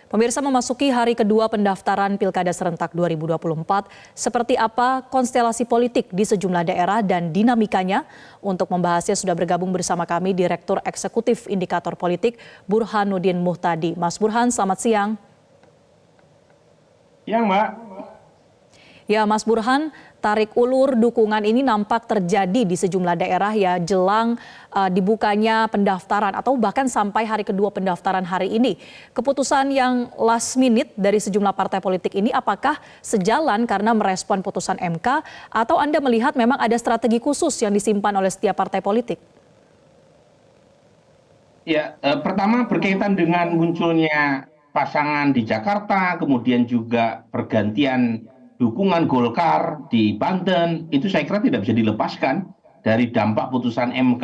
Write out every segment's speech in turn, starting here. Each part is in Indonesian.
Pemirsa, memasuki hari kedua pendaftaran Pilkada Serentak 2024, seperti apa konstelasi politik di sejumlah daerah dan dinamikanya? Untuk membahasnya sudah bergabung bersama kami Direktur Eksekutif Indikator Politik Burhanuddin Muhtadi. Mas Burhan, selamat siang. Ya, Mbak. Ya, Mas Burhan, tarik ulur dukungan ini nampak terjadi di sejumlah daerah ya jelang dibukanya pendaftaran atau bahkan sampai hari kedua pendaftaran hari ini. Keputusan yang last minute dari sejumlah partai politik ini apakah sejalan karena merespon putusan MK atau Anda melihat memang ada strategi khusus yang disimpan oleh setiap partai politik? Ya, pertama berkaitan dengan munculnya pasangan di Jakarta, kemudian juga pergantian dukungan Golkar di Banten, itu saya kira tidak bisa dilepaskan dari dampak putusan MK.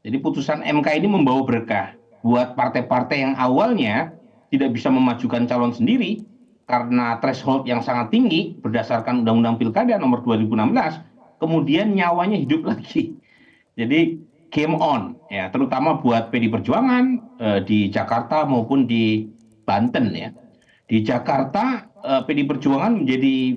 Jadi putusan MK ini membawa berkah buat partai-partai yang awalnya tidak bisa memajukan calon sendiri karena threshold yang sangat tinggi berdasarkan Undang-Undang Pilkada nomor 2016, kemudian nyawanya hidup lagi. Jadi game on, ya, terutama buat PD Perjuangan di Jakarta maupun di Banten, ya. Di Jakarta, PD Perjuangan menjadi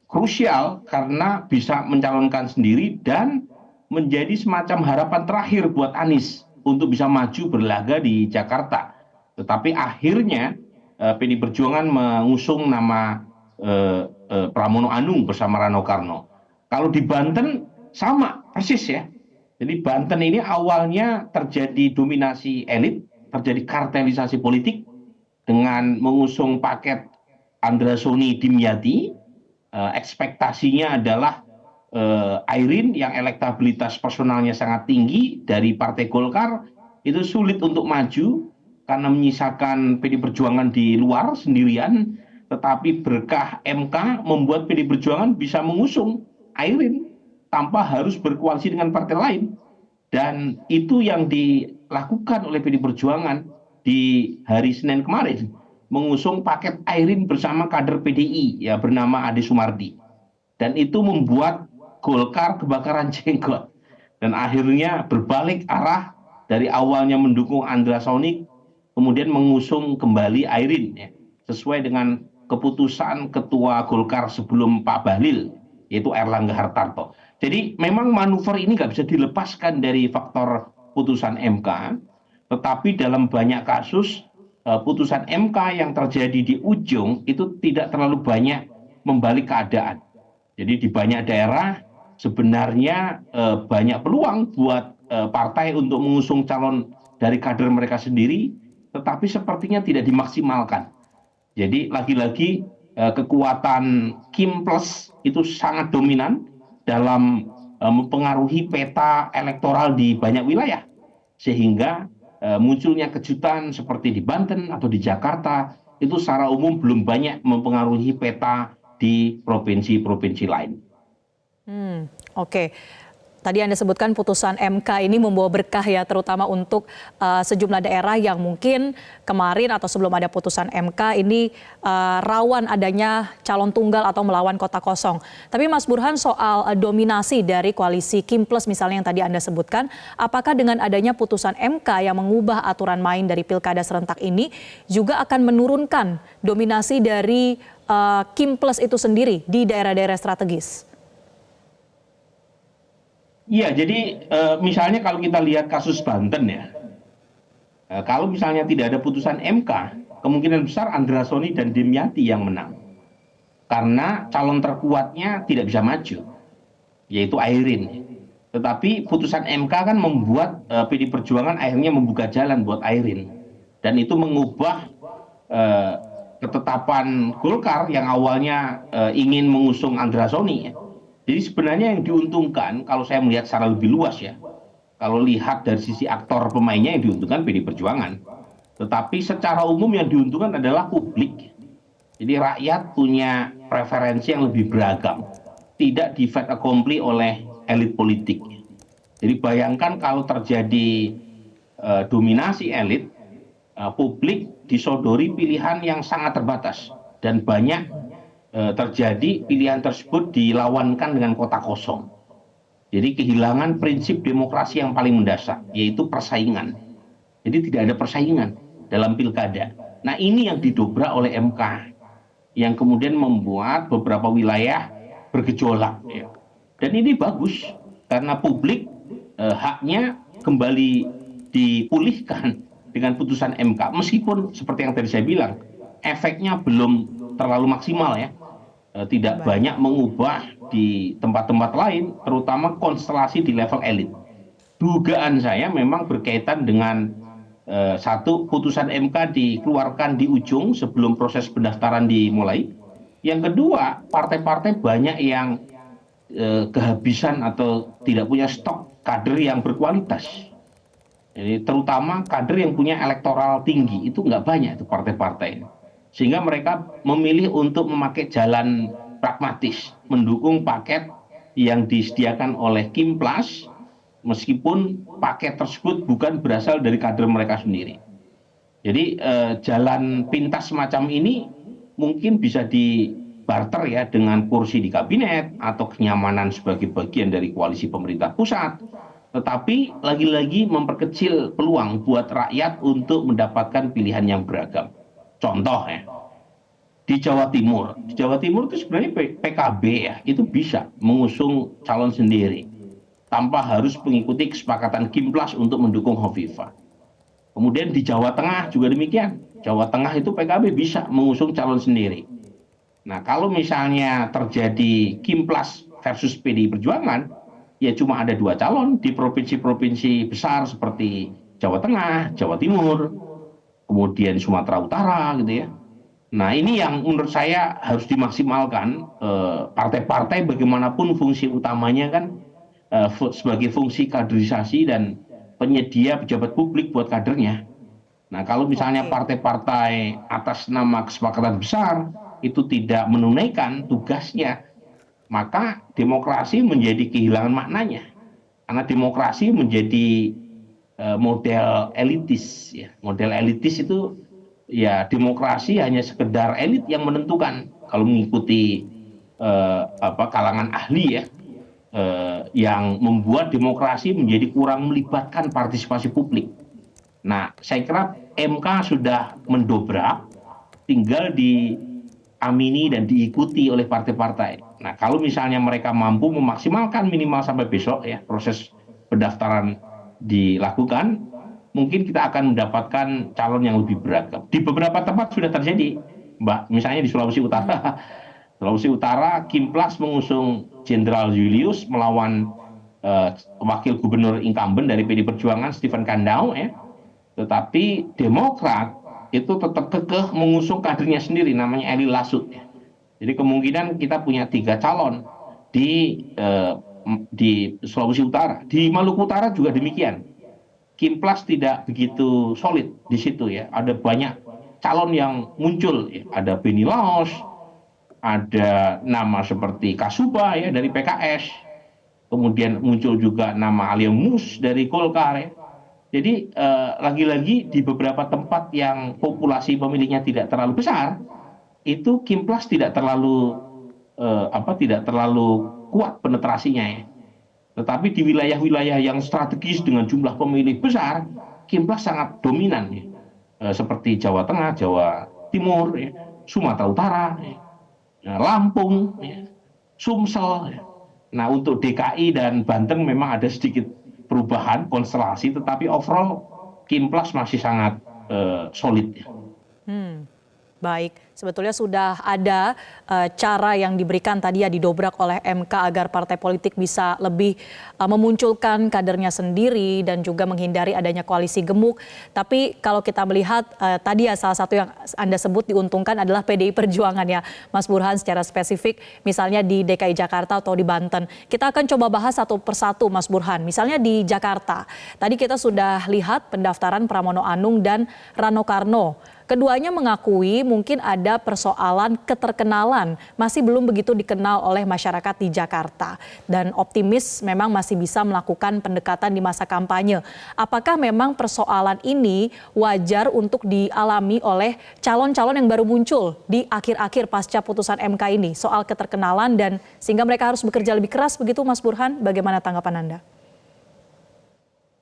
krusial karena bisa mencalonkan sendiri dan menjadi semacam harapan terakhir buat Anies untuk bisa maju berlaga di Jakarta. Tetapi akhirnya PD Perjuangan mengusung nama Pramono Anung bersama Rano Karno. Kalau di Banten sama persis, ya. Jadi Banten ini awalnya terjadi dominasi elit, terjadi kartelisasi politik dengan mengusung paket Andra Soni Dimyati. Ekspektasinya adalah Airin yang elektabilitas personalnya sangat tinggi dari Partai Golkar itu sulit untuk maju karena menyisakan PD Perjuangan di luar sendirian, tetapi berkah MK membuat PD Perjuangan bisa mengusung Airin tanpa harus berkoalisi dengan partai lain. Dan itu yang dilakukan oleh PD Perjuangan di hari Senin kemarin, mengusung paket Airin bersama kader PDI ya bernama Ade Sumardi. Dan itu membuat Golkar kebakaran jenggot. Dan akhirnya berbalik arah dari awalnya mendukung Andra Soni, kemudian mengusung kembali Airin, ya, sesuai dengan keputusan Ketua Golkar sebelum Pak Bahlil, yaitu Erlangga Hartarto. Jadi memang manuver ini nggak bisa dilepaskan dari faktor putusan MK, tetapi dalam banyak kasus putusan MK yang terjadi di ujung itu tidak terlalu banyak membalik keadaan. Jadi di banyak daerah sebenarnya banyak peluang buat partai untuk mengusung calon dari kader mereka sendiri, tetapi sepertinya tidak dimaksimalkan. Jadi lagi-lagi kekuatan Kim Plus itu sangat dominan dalam mempengaruhi peta elektoral di banyak wilayah, sehingga munculnya kejutan seperti di Banten atau di Jakarta itu secara umum belum banyak mempengaruhi peta di provinsi-provinsi lain. Oke. Tadi Anda sebutkan putusan MK ini membawa berkah ya, terutama untuk sejumlah daerah yang mungkin kemarin atau sebelum ada putusan MK ini rawan adanya calon tunggal atau melawan kota kosong. Tapi Mas Burhan, soal dominasi dari koalisi Kim Plus misalnya yang tadi Anda sebutkan, apakah dengan adanya putusan MK yang mengubah aturan main dari Pilkada Serentak ini juga akan menurunkan dominasi dari Kim Plus itu sendiri di daerah-daerah strategis? Iya, jadi misalnya kalau kita lihat kasus Banten, ya, kalau misalnya tidak ada putusan MK, kemungkinan besar Andra Soni dan Dimyati yang menang. Karena calon terkuatnya tidak bisa maju, yaitu Airin. Tetapi putusan MK kan membuat PD Perjuangan akhirnya membuka jalan buat Airin. Dan itu mengubah ketetapan Golkar yang awalnya ingin mengusung Andra Soni, ya. Jadi sebenarnya yang diuntungkan kalau saya melihat secara lebih luas, ya, kalau lihat dari sisi aktor pemainnya yang diuntungkan PD Perjuangan. Tetapi secara umum yang diuntungkan adalah publik. Jadi rakyat punya preferensi yang lebih beragam. Tidak di fait accompli oleh elit politik. Jadi bayangkan kalau terjadi dominasi elit, publik disodori pilihan yang sangat terbatas. Dan banyak terjadi pilihan tersebut dilawankan dengan kota kosong. Jadi kehilangan prinsip demokrasi yang paling mendasar, yaitu persaingan. Jadi tidak ada persaingan dalam pilkada. Nah ini yang didobrak oleh MK, yang kemudian membuat beberapa wilayah bergejolak. Ya. Dan ini bagus, karena publik haknya kembali dipulihkan dengan putusan MK. Meskipun seperti yang tadi saya bilang, efeknya belum terlalu maksimal ya. Tidak Baik. banyak mengubah di tempat-tempat lain, terutama konstelasi di level elit. Dugaan saya memang berkaitan dengan satu, putusan MK dikeluarkan di ujung sebelum proses pendaftaran dimulai. Yang kedua, partai-partai banyak yang kehabisan atau tidak punya stok kader yang berkualitas. Jadi terutama kader yang punya elektoral tinggi itu nggak banyak itu partai-partai. Sehingga mereka memilih untuk memakai jalan pragmatis, mendukung paket yang disediakan oleh Kimplas, meskipun paket tersebut bukan berasal dari kader mereka sendiri. Jadi jalan pintas semacam ini mungkin bisa dibarter ya dengan kursi di kabinet atau kenyamanan sebagai bagian dari koalisi pemerintah pusat. Tetapi lagi-lagi memperkecil peluang buat rakyat untuk mendapatkan pilihan yang beragam. Contoh ya, di Jawa Timur itu sebenarnya PKB ya, itu bisa mengusung calon sendiri tanpa harus mengikuti kesepakatan Kimplas untuk mendukung Hovifah. Kemudian di Jawa Tengah juga demikian. Jawa Tengah itu PKB bisa mengusung calon sendiri. Nah, kalau misalnya terjadi Kimplas versus PDI Perjuangan, ya cuma ada 2 calon di provinsi-provinsi besar seperti Jawa Tengah, Jawa Timur, kemudian Sumatera Utara gitu ya. Nah ini yang menurut saya harus dimaksimalkan. Partai-partai bagaimanapun fungsi utamanya kan sebagai fungsi kaderisasi dan penyedia pejabat publik buat kadernya. Nah kalau misalnya partai-partai atas nama kesepakatan besar itu tidak menunaikan tugasnya, maka demokrasi menjadi kehilangan maknanya. Karena demokrasi menjadi model elitis. Ya. Model elitis itu ya demokrasi hanya sekedar elit yang menentukan. Kalau mengikuti kalangan ahli ya, yang membuat demokrasi menjadi kurang melibatkan partisipasi publik. Nah, saya kira MK sudah mendobrak, tinggal diamini dan diikuti oleh partai-partai. Nah, kalau misalnya mereka mampu memaksimalkan minimal sampai besok ya proses pendaftaran dilakukan, mungkin kita akan mendapatkan calon yang lebih beragam. Di beberapa tempat sudah terjadi, Mbak. Misalnya di Sulawesi Utara. Sulawesi Utara, Kimplas mengusung Jenderal Julius melawan wakil gubernur incumbent dari PD Perjuangan, Stephen Kandau ya. Tetapi Demokrat itu tetap kekeh mengusung kadernya sendiri, namanya Eli Lasut. Ya. Jadi kemungkinan kita punya 3 calon di Sulawesi Utara. Di Maluku Utara juga demikian. Kimplas tidak begitu solid di situ ya. Ada banyak calon yang muncul. Ya. Ada Beni Laos, ada nama seperti Kasuba ya dari PKS. Kemudian muncul juga nama Ali Mus dari Golkar ya. Jadi lagi-lagi di beberapa tempat yang populasi pemilihnya tidak terlalu besar, itu Kimplas tidak terlalu kuat penetrasinya ya. Tetapi di wilayah-wilayah yang strategis dengan jumlah pemilih besar, Kimplas sangat dominan ya. Seperti Jawa Tengah, Jawa Timur, ya. Sumatera Utara, ya. Lampung, ya. Sumsel. Ya. Nah untuk DKI dan Banten memang ada sedikit perubahan konstelasi, tetapi overall Kimplas masih sangat solid. Ya. Baik, sebetulnya sudah ada cara yang diberikan tadi ya didobrak oleh MK agar partai politik bisa lebih memunculkan kadernya sendiri dan juga menghindari adanya koalisi gemuk. Tapi kalau kita melihat tadi ya salah satu yang Anda sebut diuntungkan adalah PDI Perjuangan ya Mas Burhan secara spesifik misalnya di DKI Jakarta atau di Banten. Kita akan coba bahas satu persatu Mas Burhan. Misalnya di Jakarta, tadi kita sudah lihat pendaftaran Pramono Anung dan Rano Karno. Keduanya mengakui mungkin ada persoalan keterkenalan, masih belum begitu dikenal oleh masyarakat di Jakarta. Dan optimis memang masih bisa melakukan pendekatan di masa kampanye. Apakah memang persoalan ini wajar untuk dialami oleh calon-calon yang baru muncul di akhir-akhir pasca putusan MK ini soal keterkenalan dan sehingga mereka harus bekerja lebih keras begitu Mas Burhan? Bagaimana tanggapan Anda?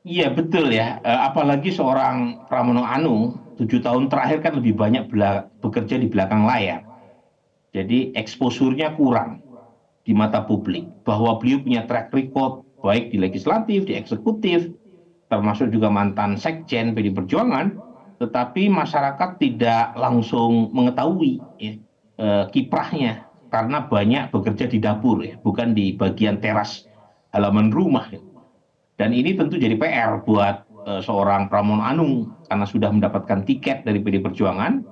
Iya betul ya. Apalagi seorang Pramono Anung 7 tahun terakhir kan lebih banyak bekerja di belakang layar. Jadi eksposurnya kurang di mata publik. Bahwa beliau punya track record baik di legislatif, di eksekutif, termasuk juga mantan sekjen PD Perjuangan, tetapi masyarakat tidak langsung mengetahui ya, kiprahnya karena banyak bekerja di dapur ya, bukan di bagian teras halaman rumah. Ya. Dan ini tentu jadi PR buat seorang Pramono Anung karena sudah mendapatkan tiket dari PD Perjuangan,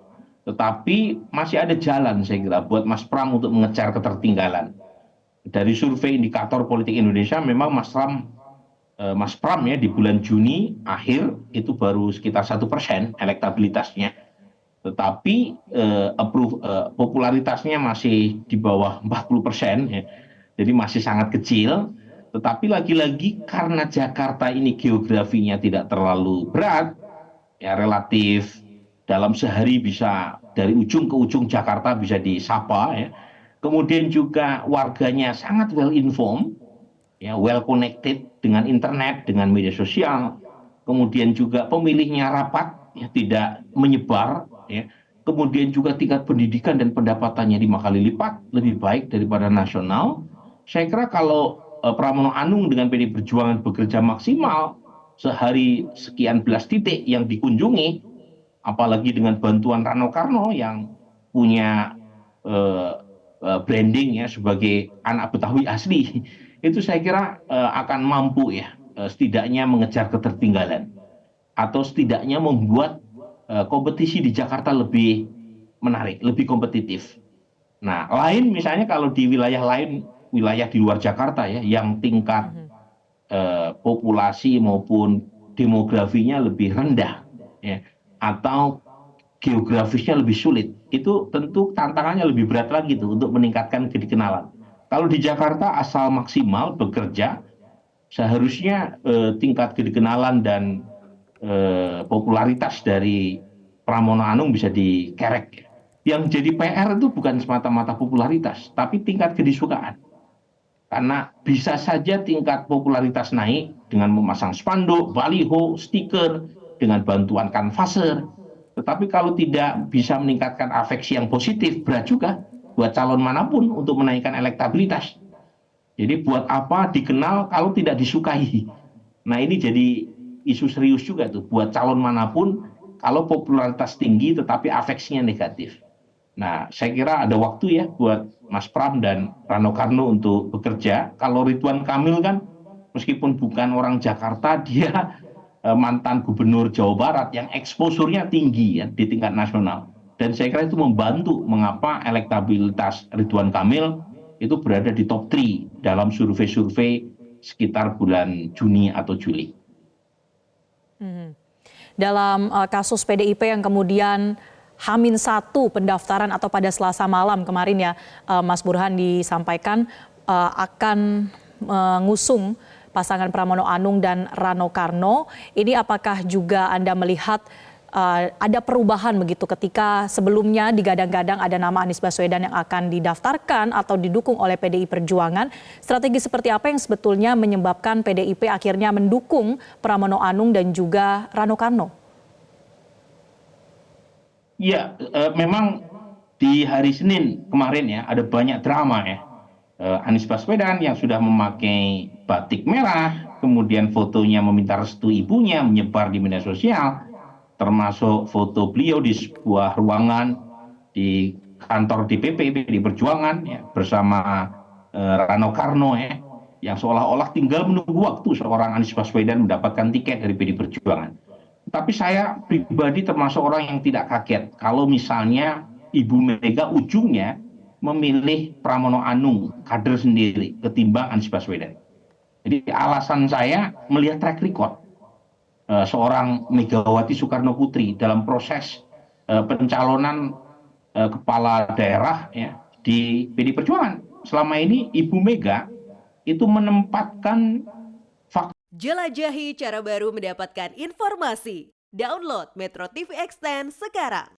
tetapi masih ada jalan saya kira buat Mas Pram untuk mengejar ketertinggalan. Dari survei indikator politik Indonesia memang Mas Pram ya di bulan Juni akhir itu baru sekitar 1% elektabilitasnya, tetapi popularitasnya masih di bawah 40%, ya. Jadi masih sangat kecil. Tetapi lagi-lagi karena Jakarta ini geografinya tidak terlalu berat, ya relatif dalam sehari bisa dari ujung ke ujung Jakarta bisa disapa, ya. Kemudian juga warganya sangat well informed, ya well connected dengan internet, dengan media sosial, kemudian juga pemilihnya rapat, ya tidak menyebar, ya. Kemudian juga tingkat pendidikan dan pendapatannya 5 kali lipat lebih baik daripada nasional. Saya kira kalau Pramono Anung dengan PD Perjuangan bekerja maksimal sehari sekian belas titik yang dikunjungi, apalagi dengan bantuan Rano Karno yang punya eh, branding ya sebagai anak Betawi asli, itu saya kira akan mampu ya setidaknya mengejar ketertinggalan atau setidaknya membuat kompetisi di Jakarta lebih menarik, lebih kompetitif. Nah, lain misalnya kalau di wilayah lain, wilayah di luar Jakarta ya, yang tingkat populasi maupun demografinya lebih rendah, ya, atau geografisnya lebih sulit, itu tentu tantangannya lebih berat lagi tuh untuk meningkatkan kedikenalan. Kalau di Jakarta asal maksimal bekerja, seharusnya tingkat kedikenalan dan popularitas dari Pramono Anung bisa dikerek. Yang jadi PR itu bukan semata-mata popularitas, tapi tingkat kedisukaan. Karena bisa saja tingkat popularitas naik dengan memasang spanduk, baliho, stiker, dengan bantuan kanvaser. Tetapi kalau tidak bisa meningkatkan afeksi yang positif, berat juga buat calon manapun untuk menaikkan elektabilitas. Jadi buat apa dikenal kalau tidak disukai? Nah ini jadi isu serius juga tuh buat calon manapun kalau popularitas tinggi tetapi afeksinya negatif. Nah, saya kira ada waktu ya buat Mas Pram dan Rano Karno untuk bekerja. Kalau Ridwan Kamil kan meskipun bukan orang Jakarta, dia mantan gubernur Jawa Barat yang eksposurnya tinggi ya di tingkat nasional. Dan saya kira itu membantu mengapa elektabilitas Ridwan Kamil itu berada di top 3 dalam survei-survei sekitar bulan Juni atau Juli. Dalam kasus PDIP yang kemudian H-1 pendaftaran atau pada Selasa malam kemarin ya, Mas Burhan disampaikan akan mengusung pasangan Pramono Anung dan Rano Karno. Ini apakah juga Anda melihat ada perubahan begitu ketika sebelumnya digadang-gadang ada nama Anies Baswedan yang akan didaftarkan atau didukung oleh PDI Perjuangan. Strategi seperti apa yang sebetulnya menyebabkan PDIP akhirnya mendukung Pramono Anung dan juga Rano Karno? Iya, memang di hari Senin kemarin ya ada banyak drama ya. Anies Baswedan yang sudah memakai batik merah, kemudian fotonya meminta restu ibunya menyebar di media sosial, termasuk foto beliau di sebuah ruangan di kantor DPP di Perjuangan ya, bersama Rano Karno ya, yang seolah-olah tinggal menunggu waktu seorang Anies Baswedan mendapatkan tiket dari PD Perjuangan. Tapi saya pribadi termasuk orang yang tidak kaget kalau misalnya Ibu Mega ujungnya memilih Pramono Anung kader sendiri ketimbang Anies Baswedan. Jadi alasan saya melihat track record seorang Megawati Soekarno Putri dalam proses pencalonan kepala daerah ya di PD Perjuangan. Selama ini Ibu Mega itu menempatkan fakta. Jelajahi cara baru mendapatkan informasi. Download Metro TV Extend sekarang.